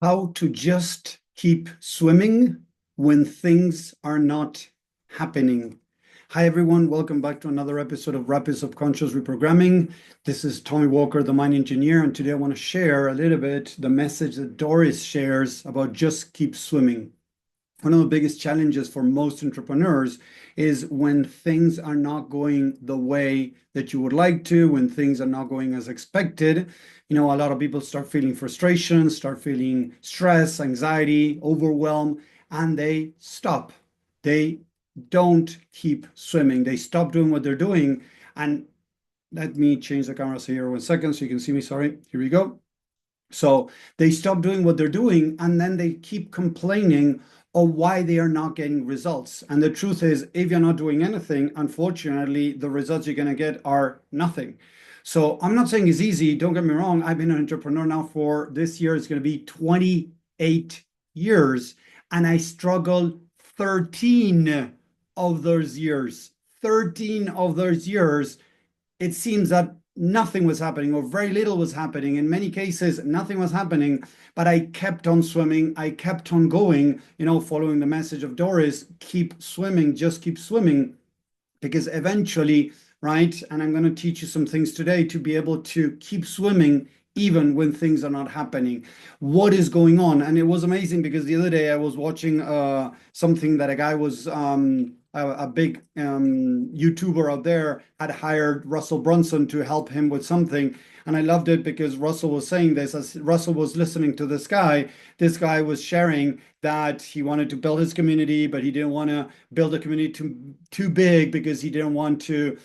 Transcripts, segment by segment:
How to just keep swimming when things are not happening. Hi, everyone. Welcome back to another episode of Rapid Subconscious Reprogramming. This is Tommy Walker, the Mind Engineer, and today I want to share a little bit the message that Doris shares about just keep swimming. One of the biggest challenges for most entrepreneurs is when things are not going the way that you would like to, when things are not going as expected. A lot of people start feeling frustration, start feeling stress, anxiety, overwhelm, and they stop. They don't keep swimming. They stop doing what they're doing. And let me change the camera here 1 second so you can see me. Sorry. Here we go. So they stop doing what they're doing and then they keep complaining of why they are not getting results. And the truth is, if you're not doing anything, unfortunately, the results you're going to get are nothing. So I'm not saying it's easy. Don't get me wrong. I've been an entrepreneur now for this year. It's going to be 28 years. And I struggled 13 of those years. 13 of those years, it seems that nothing was happening or very little was happening. In many cases, nothing was happening, but I kept on swimming. I kept on going, following the message of Doris, keep swimming, just keep swimming, because eventually, right? And I'm going to teach you some things today to be able to keep swimming even when things are not happening. What is going on? And it was amazing because the other day I was watching something that a guy was a big YouTuber out there had hired Russell Brunson to help him with something. And I loved it because Russell was saying this as Russell was listening to this guy. This guy was sharing that he wanted to build his community, but he didn't want to build a community too big because he didn't want to,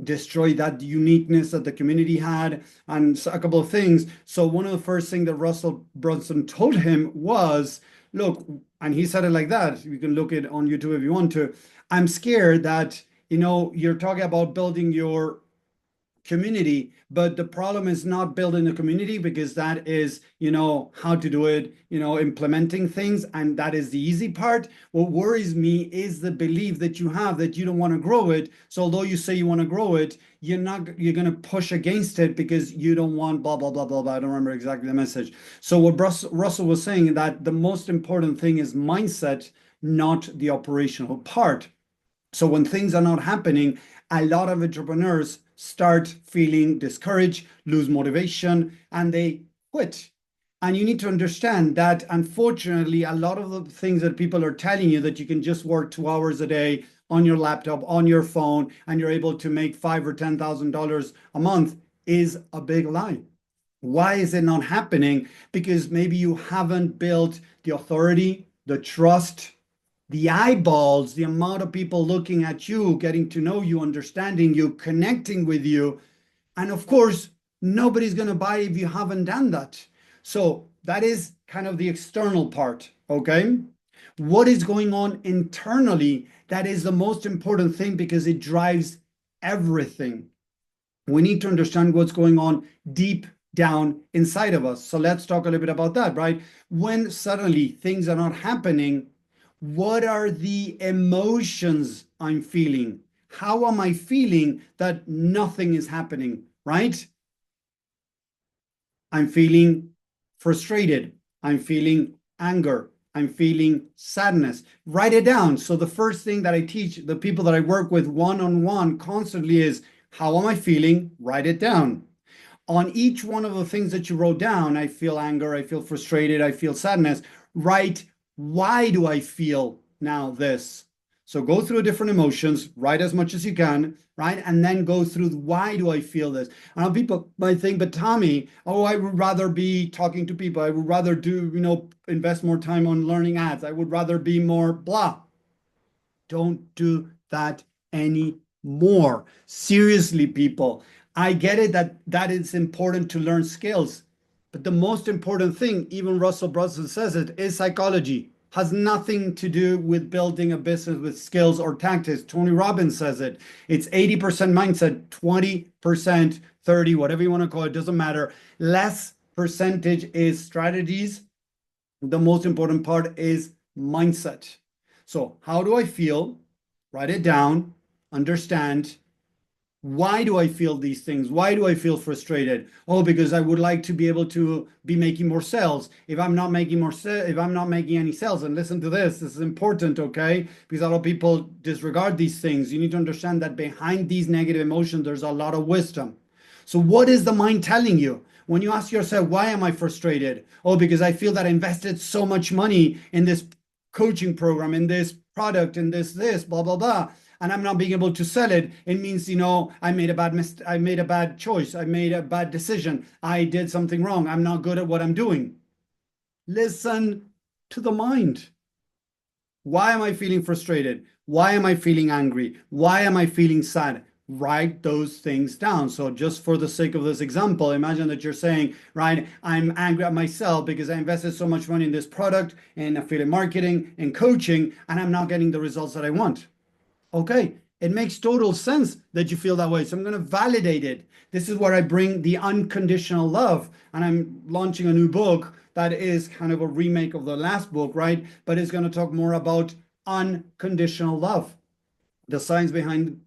destroy that uniqueness that the community had and a couple of things. So one of the first things that Russell Brunson told him was, look, and he said it like that. You can look it on YouTube if you want to. I'm scared that, you're talking about building your community, but the problem is not building a community because that is, how to do it, implementing things, and that is the easy part. What worries me is the belief that you have that you don't want to grow it. So although you say you want to grow it, you're going to push against it because you don't want blah blah blah blah blah. I don't remember exactly the message. So what Russell was saying, that the most important thing is mindset, not the operational part. So when things are not happening, a lot of entrepreneurs start feeling discouraged, lose motivation, and they quit. And you need to understand that, unfortunately, a lot of the things that people are telling you that you can just work 2 hours a day on your laptop, on your phone, and you're able to make $5,000 or $10,000 a month is a big lie. Why is it not happening? Because maybe you haven't built the authority, the trust, the eyeballs, the amount of people looking at you, getting to know you, understanding you, connecting with you. And of course, nobody's going to buy if you haven't done that. So that is kind of the external part, okay? What is going on internally? That is the most important thing because it drives everything. We need to understand what's going on deep down inside of us. So let's talk a little bit about that, right? When suddenly things are not happening, what are the emotions I'm feeling? How am I feeling that nothing is happening, right? I'm feeling frustrated. I'm feeling anger. I'm feeling sadness. Write it down. So the first thing that I teach the people that I work with one-on-one constantly is, how am I feeling? Write it down. On each one of the things that you wrote down, I feel anger, I feel frustrated, I feel sadness. Write, why do I feel now this? So go through different emotions, write as much as you can, right? And then go through, why do I feel this? And people might think, but Tommy, oh, I would rather be talking to people. I would rather invest more time on learning ads. I would rather be more blah. Don't do that anymore. Seriously, people. I get it that it's important to learn skills, but the most important thing, even Russell Brunson says it, is psychology. Has nothing to do with building a business with skills or tactics. Tony Robbins says it. It's 80% mindset, 20%, 30, whatever you want to call it, doesn't matter. Less percentage is strategies. The most important part is mindset. So how do I feel? Write it down, understand, Why do I feel these things? Why do I feel frustrated? Oh, because I would like to be able to be making more sales. If I'm not making if I'm not making any sales, and listen to this is important, okay? Because a lot of people disregard these things. You need to understand that behind these negative emotions, there's a lot of wisdom. So what is the mind telling you? When you ask yourself, why am I frustrated? Oh, because I feel that I invested so much money in this coaching program, in this product, in this, blah, blah, blah, and I'm not being able to sell it. It means, I made a I made a bad choice. I made a bad decision. I did something wrong. I'm not good at what I'm doing. Listen to the mind. Why am I feeling frustrated? Why am I feeling angry? Why am I feeling sad? Write those things down. So just for the sake of this example, imagine that you're saying, right, I'm angry at myself because I invested so much money in this product, in affiliate marketing, in coaching, and I'm not getting the results that I want. Okay, it makes total sense that you feel that way. So I'm going to validate it. This is where I bring the unconditional love. And I'm launching a new book that is kind of a remake of the last book, right? But it's going to talk more about unconditional love. The science behind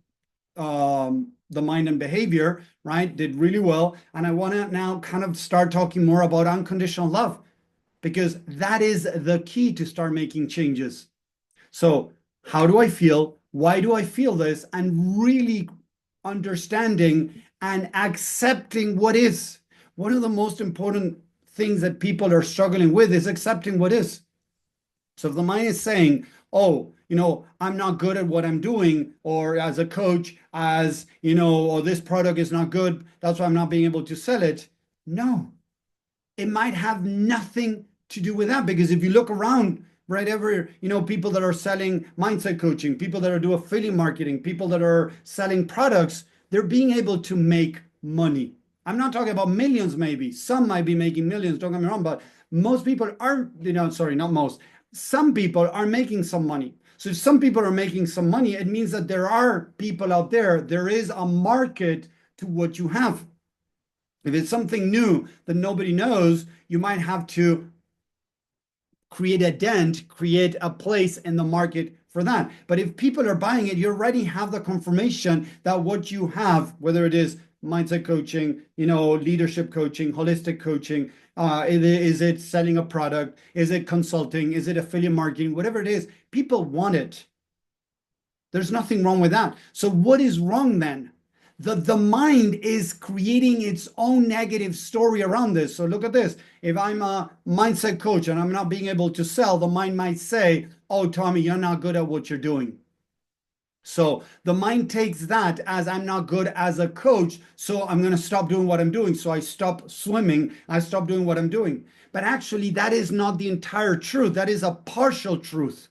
the mind and behavior, right? Did really well. And I want to now kind of start talking more about unconditional love because that is the key to start making changes. So, how do I feel? Why do I feel this? And really understanding and accepting what is. One of the most important things that people are struggling with is accepting what is. So, if the mind is saying, oh, I'm not good at what I'm doing, or as a coach, or this product is not good, that's why I'm not being able to sell it. No, it might have nothing to do with that because if you look around, right, people that are selling mindset coaching, people that are doing affiliate marketing, people that are selling products, they're being able to make money. I'm not talking about millions, maybe. Some might be making millions, don't get me wrong, but most people aren't, sorry, not most. Some people are making some money. So if some people are making some money, it means that there are people out there, there is a market to what you have. If it's something new that nobody knows, you might have to create a dent, create a place in the market for that. But if people are buying it, you already have the confirmation that what you have, whether it is mindset coaching, leadership coaching, holistic coaching, is it selling a product? Is it consulting? Is it affiliate marketing? Whatever it is, people want it. There's nothing wrong with that. So what is wrong then? The mind is creating its own negative story around this. So look at this. If I'm a mindset coach and I'm not being able to sell, the mind might say, oh, Tommy, you're not good at what you're doing. So the mind takes that as I'm not good as a coach, so I'm going to stop doing what I'm doing. So I stop swimming, I stop doing what I'm doing. But actually, that is not the entire truth. That is a partial truth.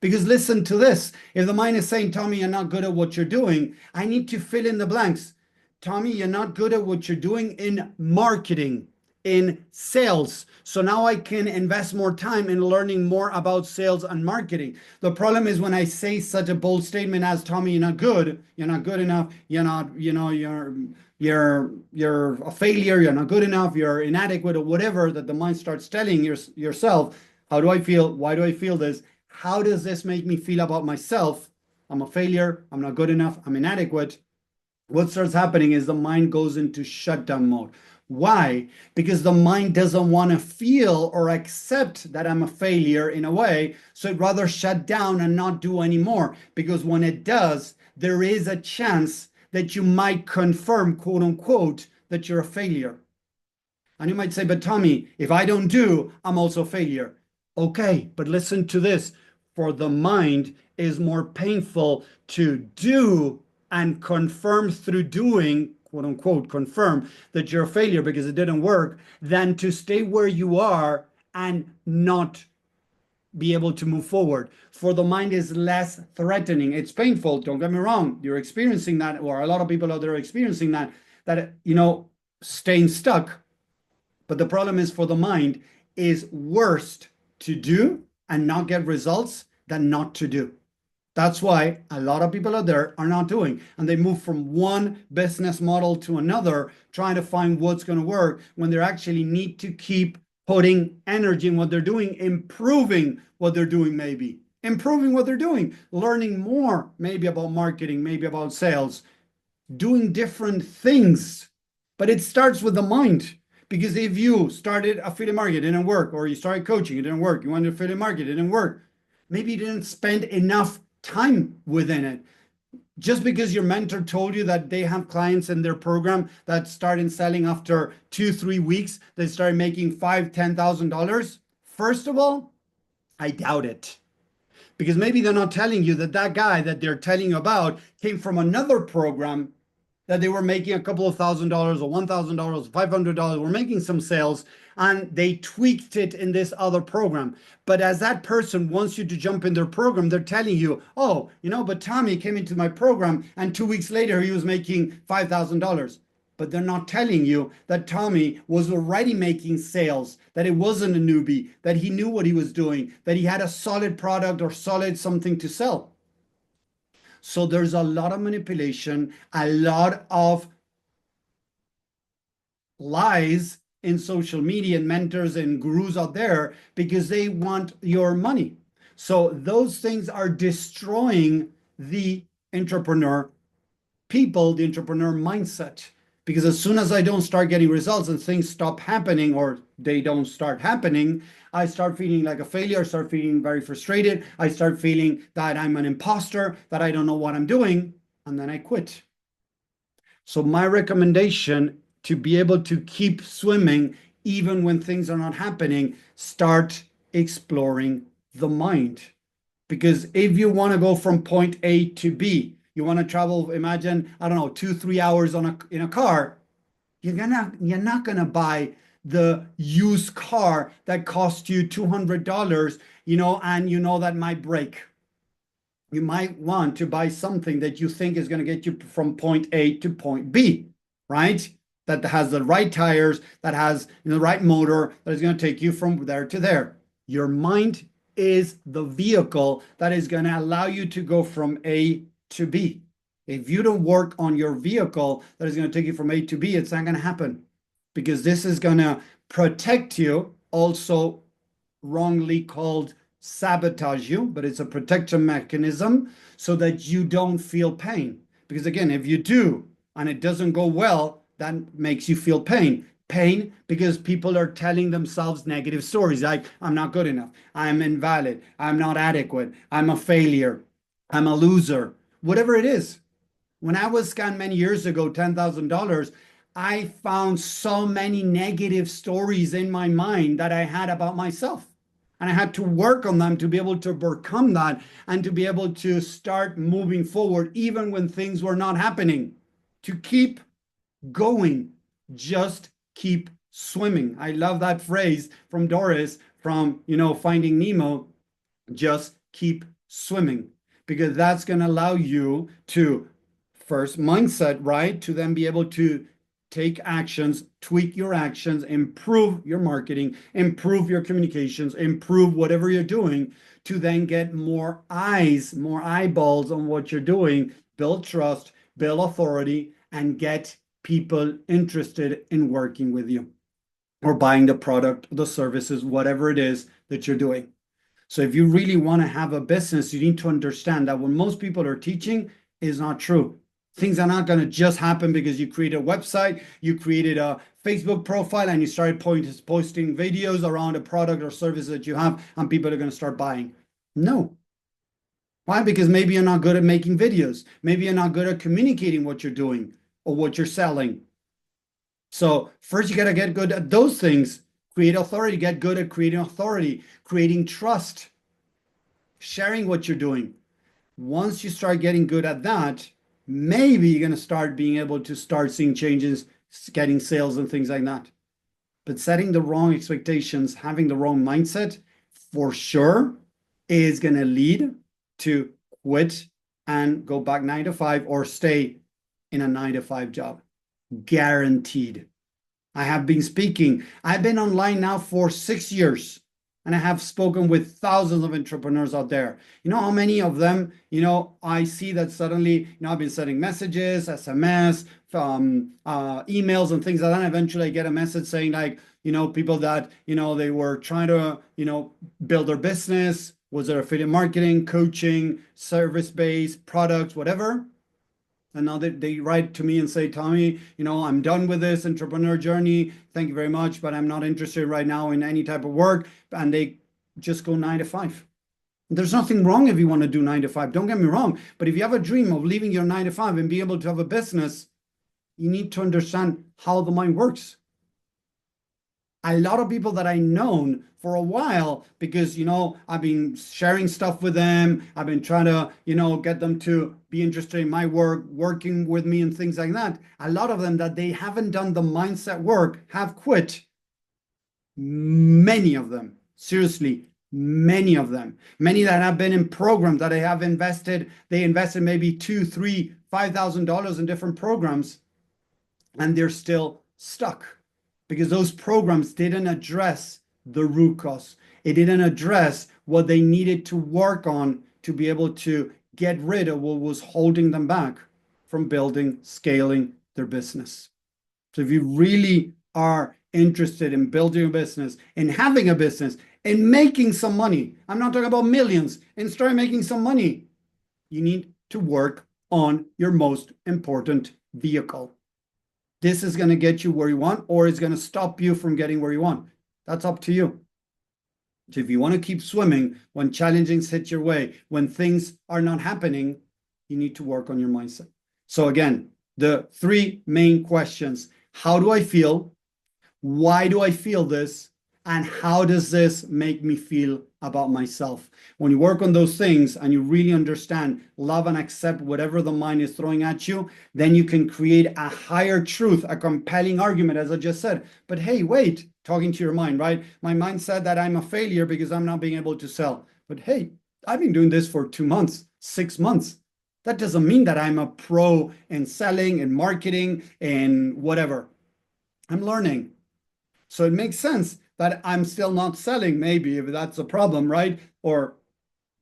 Because listen to this. If the mind is saying, Tommy, you're not good at what you're doing, I need to fill in the blanks. Tommy, you're not good at what you're doing in marketing, in sales. So now I can invest more time in learning more about sales and marketing. The problem is when I say such a bold statement as, Tommy, you're not good enough, you're a failure, you're not good enough, you're inadequate, or whatever that the mind starts telling yourself. How do I feel? Why do I feel this? How does this make me feel about myself? I'm a failure. I'm not good enough. I'm inadequate. What starts happening is the mind goes into shutdown mode. Why? Because the mind doesn't want to feel or accept that I'm a failure in a way. So it rather shut down and not do anymore. Because when it does, there is a chance that you might confirm, quote unquote, that you're a failure. And you might say, but Tommy, if I don't do, I'm also a failure. Okay, but listen to this. For the mind is more painful to do and confirm through doing, quote unquote, confirm that you're a failure because it didn't work, than to stay where you are and not be able to move forward. For the mind is less threatening. It's painful, don't get me wrong. You're experiencing that, or a lot of people out there are experiencing that, staying stuck. But the problem is for the mind is worse to do and not get results than not to do. That's why a lot of people out there are not doing, and they move from one business model to another, trying to find what's going to work when they actually need to keep putting energy in what they're doing, improving what they're doing, maybe improving what they're doing, learning more, maybe about marketing, maybe about sales, doing different things, but it starts with the mind. Because if you started affiliate marketing, it didn't work, or you started coaching, it didn't work, you wanted affiliate marketing, it didn't work, maybe you didn't spend enough time within it. Just because your mentor told you that they have clients in their program that started selling after 2-3 weeks, they started making $5,000-$10,000. First of all, I doubt it. Because maybe they're not telling you that that guy that they're telling you about came from another program that they were making a couple of $1,000 or $1,000, $500, were making some sales, and they tweaked it in this other program. But as that person wants you to jump in their program, they're telling you, oh, but Tommy came into my program and 2 weeks later he was making $5,000. But they're not telling you that Tommy was already making sales, that it wasn't a newbie, that he knew what he was doing, that he had a solid product or solid something to sell. So there's a lot of manipulation, a lot of lies in social media and mentors and gurus out there because they want your money. So those things are destroying the entrepreneur people, the entrepreneur mindset. Because as soon as I don't start getting results and things stop happening or they don't start happening, I start feeling like a failure, I start feeling very frustrated, I start feeling that I'm an imposter, that I don't know what I'm doing, and then I quit. So my recommendation to be able to keep swimming even when things are not happening, start exploring the mind. Because if you want to go from point A to B, you want to travel, imagine, I don't know, 2-3 hours in a car, you're not gonna buy the used car that cost you $200, and that might break. You might want to buy something that you think is going to get you from point A to point B, right? That has the right tires, that has the right motor, that is going to take you from there to there. Your mind is the vehicle that is going to allow you to go from A to B. If you don't work on your vehicle that is going to take you from A to B, it's not going to happen, because this is going to protect you, also wrongly called sabotage you, but it's a protection mechanism so that you don't feel pain. Because again, if you do and it doesn't go well, that makes you feel pain. Pain because people are telling themselves negative stories like, I'm not good enough, I'm invalid, I'm not adequate, I'm a failure, I'm a loser, whatever it is. When I was scammed many years ago, $10,000, I found so many negative stories in my mind that I had about myself. And I had to work on them to be able to overcome that and to be able to start moving forward, even when things were not happening. To keep going, just keep swimming. I love that phrase from Doris from, Finding Nemo, just keep swimming, because that's going to allow you to first mindset, right? To then be able to take actions, tweak your actions, improve your marketing, improve your communications, improve whatever you're doing, to then get more eyes, more eyeballs on what you're doing, build trust, build authority, and get people interested in working with you or buying the product, the services, whatever it is that you're doing. So if you really want to have a business, you need to understand that what most people are teaching is not true. Things are not going to just happen because you create a website, you created a Facebook profile, and you started posting videos around a product or service that you have, and people are going to start buying. No. Why? Because maybe you're not good at making videos. Maybe you're not good at communicating what you're doing or what you're selling. So first you got to get good at those things. Create authority, get good at creating authority, creating trust, sharing what you're doing. Once you start getting good at that, maybe you're going to start being able to start seeing changes, getting sales and things like that. But setting the wrong expectations, having the wrong mindset, for sure, is going to lead to quit and go back 9 to 5 or stay in a 9 to 5 job. Guaranteed. I have been speaking. I've been online now for 6 years. And I have spoken with thousands of entrepreneurs out there. You know how many of them, I see that suddenly, I've been sending messages, SMS, emails and things like that. And eventually I get a message saying like, people that, they were trying to, build their business, was it affiliate marketing, coaching, service-based products, whatever. And now they write to me and say, Tommy, I'm done with this entrepreneur journey. Thank you very much, but I'm not interested right now in any type of work. And they just go 9 to 5. There's nothing wrong if you want to do 9 to 5. Don't get me wrong. But if you have a dream of leaving your 9 to 5 and be able to have a business, you need to understand how the mind works. A lot of people that I known for a while, because I've been sharing stuff with them, I've been trying to get them to be interested in my work, working with me and things like that. A lot of them that they haven't done the mindset work have quit. Many of them, seriously, many of them, many that have been in programs that they have invested, they invested maybe $2, $3, $5,000 in different programs, and they're still stuck because those programs didn't address the root cause. It didn't address what they needed to work on to be able to get rid of what was holding them back from building, scaling their business. So if you really are interested in building a business, in having a business, in making some money, I'm not talking about millions, in start making some money, you need to work on your most important vehicle. This is going to get you where you want, or it's going to stop you from getting where you want. That's up to you. So if you want to keep swimming when challenges hit your way, when things are not happening, you need to work on your mindset. So again, the 3 main questions: how do I feel? Why do I feel this? And how does this make me feel about myself? When you work on those things and you really understand, love and accept whatever the mind is throwing at you, then you can create a higher truth, a compelling argument, as I just said. But hey, wait, talking to your mind, right? My mind said that I'm a failure because I'm not being able to sell. But hey, I've been doing this for 2 months, 6 months. That doesn't mean that I'm a pro in selling and marketing and whatever. I'm learning. So it makes sense that I'm still not selling, maybe, if that's a problem, right? Or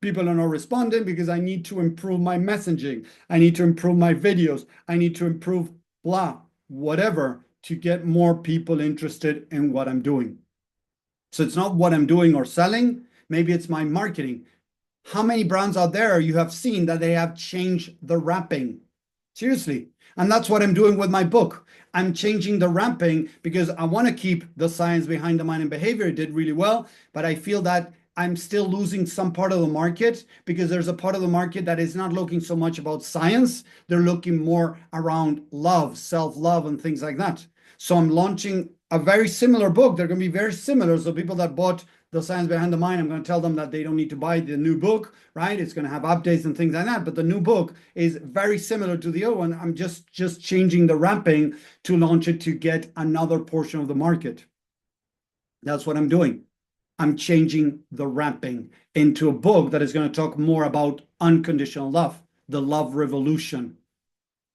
people are not responding because I need to improve my messaging. I need to improve my videos. I need to improve blah, whatever, to get more people interested in what I'm doing. So it's not what I'm doing or selling. Maybe it's my marketing. How many brands out there you have seen that they have changed the wrapping? Seriously. And that's what I'm doing with my book. I'm changing the wrapping because I want to keep the science behind the mind and behavior. It did really well, but I feel that I'm still losing some part of the market because there's a part of the market that is not looking so much about science. They're looking more around love, self-love, and things like that. So I'm launching a very similar book. They're going to be very similar. So people that bought The Science Behind the Mind, I'm going to tell them that they don't need to buy the new book, right? It's going to have updates and things like that. But the new book is very similar to the old one. I'm just changing the wrapping to launch it to get another portion of the market. That's what I'm doing. I'm changing the wrapping into a book that is going to talk more about unconditional love, the love revolution.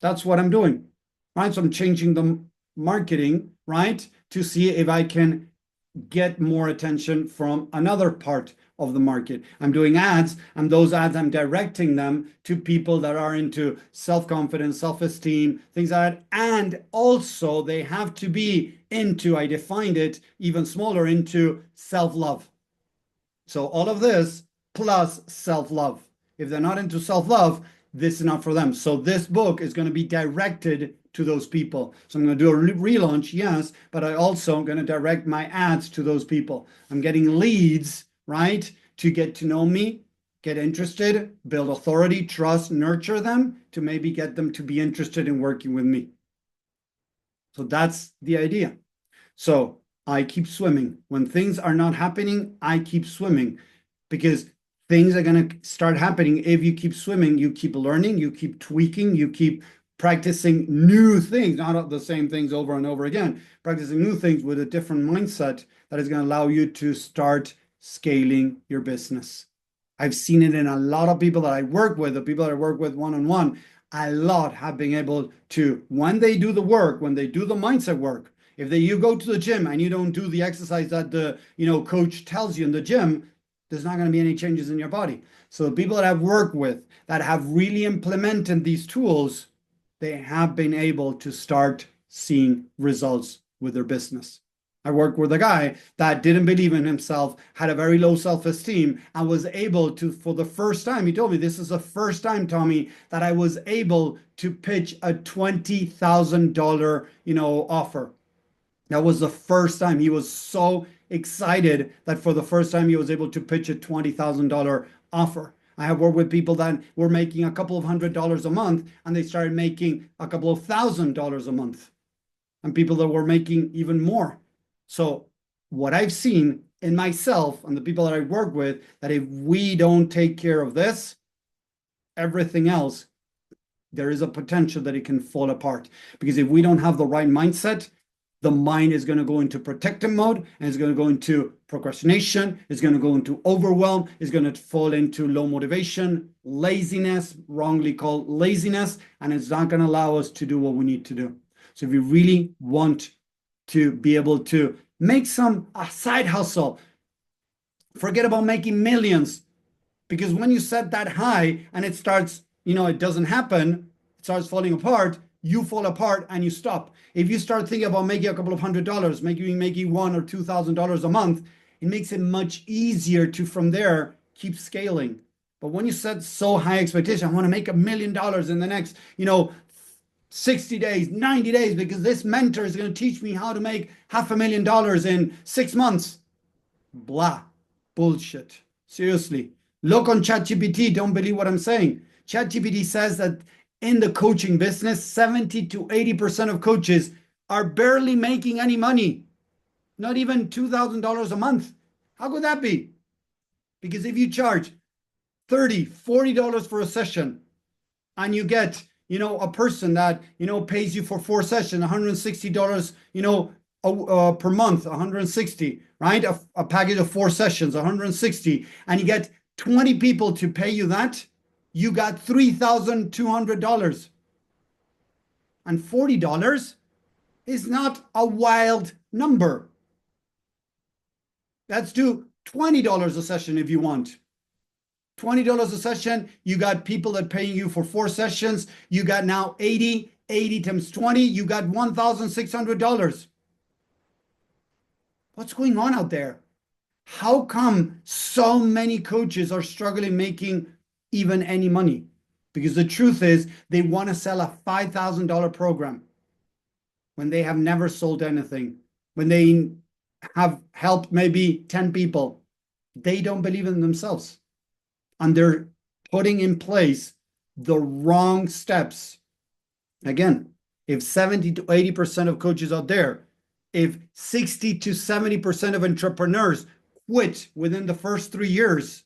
That's what I'm doing, right? So I'm changing the marketing, right, to see if I can get more attention from another part of the market. I'm doing ads, and those ads, I'm directing them to people that are into self-confidence, self-esteem, things like that. And also they have to be into, I defined it even smaller, into self-love. So all of this plus self-love. If they're not into self-love, this is not for them. So this book is going to be directed to those people. So I'm going to do a relaunch, yes, but I also am going to direct my ads to those people. I'm getting leads, right, to get to know me, get interested, build authority, trust, nurture them, to maybe get them to be interested in working with me. So that's the idea. So I keep swimming. When things are not happening, I keep swimming, because things are going to start happening if you keep swimming. You keep learning, you keep tweaking, you keep practicing new things, not the same things over and over again, practicing new things with a different mindset that is going to allow you to start scaling your business. I've seen it in a lot of people that I work with, the people that I work with one-on-one, a lot have been able to, when they do the work, when they do the mindset work, if you go to the gym and you don't do the exercise that the coach tells you in the gym, there's not going to be any changes in your body. So the people that I've worked with that have really implemented these tools, they have been able to start seeing results with their business. I worked with a guy that didn't believe in himself, had a very low self-esteem, and was able to, for the first time, he told me, this is the first time, Tommy, that I was able to pitch a $20,000, offer. That was the first time. He was so excited that for the first time he was able to pitch a $20,000 offer. I have worked with people that were making a couple of $100s a month, and they started making a couple of $1,000s a month, and people that were making even more. So what I've seen in myself and the people that I work with, that if we don't take care of this, everything else, there is a potential that it can fall apart. Because if we don't have the right mindset, the mind is going to go into protective mode, and it's going to go into procrastination, it's going to go into overwhelm, it's going to fall into low motivation, laziness, wrongly called laziness, and it's not going to allow us to do what we need to do. So if you really want to be able to make a side hustle, forget about making millions, because when you set that high and it starts, it doesn't happen, it starts falling apart, you fall apart and you stop. If you start thinking about making a couple of $100s, making $1,000 or $2,000 a month, it makes it much easier to, from there, keep scaling. But when you set so high expectation, I want to make $1 million in the next, 60 days, 90 days, because this mentor is going to teach me how to make $500,000 in 6 months. Blah, bullshit. Seriously. Look on ChatGPT. Don't believe what I'm saying. ChatGPT says that in the coaching business, 70 to 80% of coaches are barely making any money. Not even $2,000 a month. How could that be? Because if you charge $30, $40 for a session, and you get, a person that, pays you for 4 sessions, $160, per month, 160, right? A package of 4 sessions, 160, and you get 20 people to pay you that, you got $3,200. And $40 is not a wild number. Let's do $20 a session if you want. $20 a session, you got people that paying you for 4 sessions, you got now 80 times 20, you got $1,600. What's going on out there? How come so many coaches are struggling making even any money? Because the truth is, they want to sell a $5,000 program when they have never sold anything, when they have helped maybe 10 people. They don't believe in themselves, and they're putting in place the wrong steps. Again, if 70 to 80% of coaches out there, if 60 to 70% of entrepreneurs quit within the first 3 years,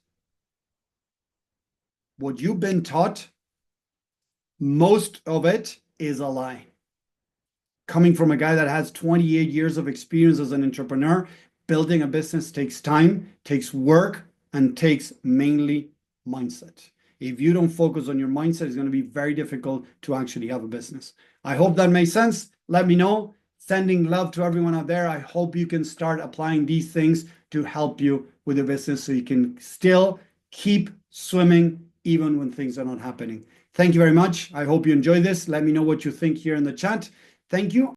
what you've been taught, most of it is a lie. Coming from a guy that has 28 years of experience as an entrepreneur, building a business takes time, takes work, and takes mainly mindset. If you don't focus on your mindset, it's going to be very difficult to actually have a business. I hope that made sense. Let me know. Sending love to everyone out there. I hope you can start applying these things to help you with your business so you can still keep swimming even when things are not happening. Thank you very much. I hope you enjoyed this. Let me know what you think here in the chat. Thank you.